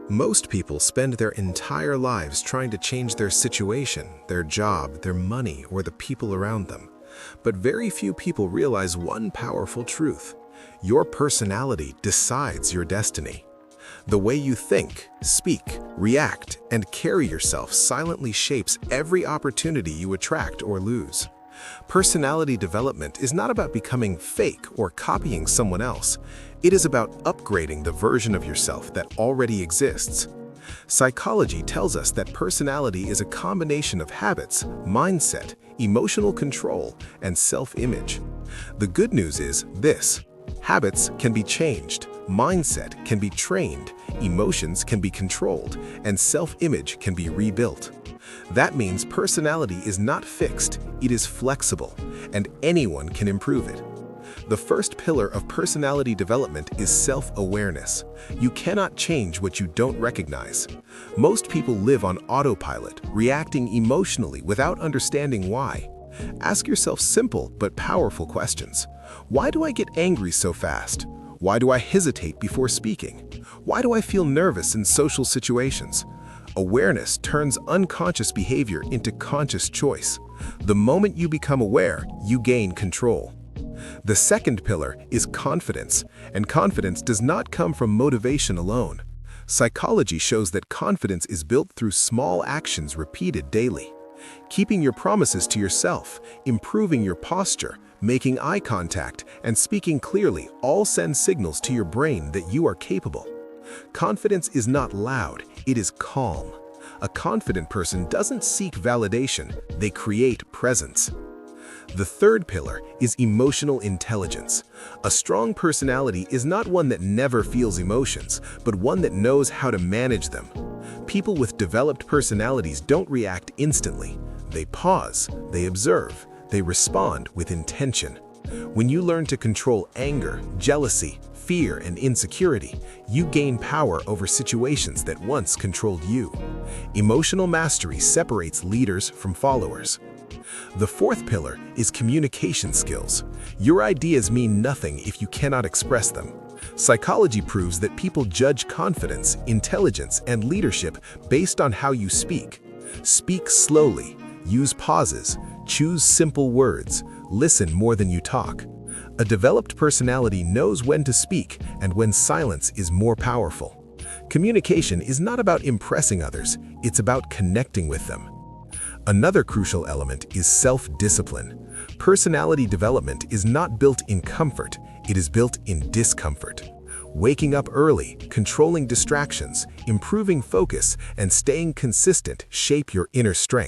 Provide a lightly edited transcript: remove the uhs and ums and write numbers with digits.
Most people spend their entire lives trying to change their situation, their job, their money, or the people around them. But very few people realize one powerful truth. Your personality decides your destiny. The way you think, speak, react, and carry yourself silently shapes every opportunity you attract or lose. Personality development is not about becoming fake or copying someone else. It is about upgrading the version of yourself that already exists. Psychology tells us that personality is a combination of habits, mindset, emotional control, and self-image. The good news is this: habits can be changed, mindset can be trained, emotions can be controlled, and self-image can be rebuilt. That means personality is not fixed, it is flexible, and anyone can improve it. The first pillar of personality development is self-awareness. You cannot change what you don't recognize. Most people live on autopilot, reacting emotionally without understanding why. Ask yourself simple but powerful questions. Why do I get angry so fast? Why do I hesitate before speaking? Why do I feel nervous in social situations? Awareness turns unconscious behavior into conscious choice. The moment you become aware, you gain control. The second pillar is confidence, and confidence does not come from motivation alone. Psychology shows that confidence is built through small actions repeated daily. Keeping your promises to yourself, improving your posture, making eye contact, and speaking clearly all send signals to your brain that you are capable. Confidence is not loud, it is calm. A confident person doesn't seek validation, they create presence. The third pillar is emotional intelligence. A strong personality is not one that never feels emotions, but one that knows how to manage them. People with developed personalities don't react instantly. They pause, they observe, they respond with intention. When you learn to control anger, jealousy, fear, and insecurity, you gain power over situations that once controlled you. Emotional mastery separates leaders from followers. The fourth pillar is communication skills. Your ideas mean nothing if you cannot express them. Psychology proves that people judge confidence, intelligence, and leadership based on how you speak. Speak slowly, use pauses, choose simple words, listen more than you talk. A developed personality knows when to speak and when silence is more powerful. Communication is not about impressing others, it's about connecting with them. Another crucial element is self-discipline. Personality development is not built in comfort, it is built in discomfort. Waking up early, controlling distractions, improving focus, and staying consistent shape your inner strength.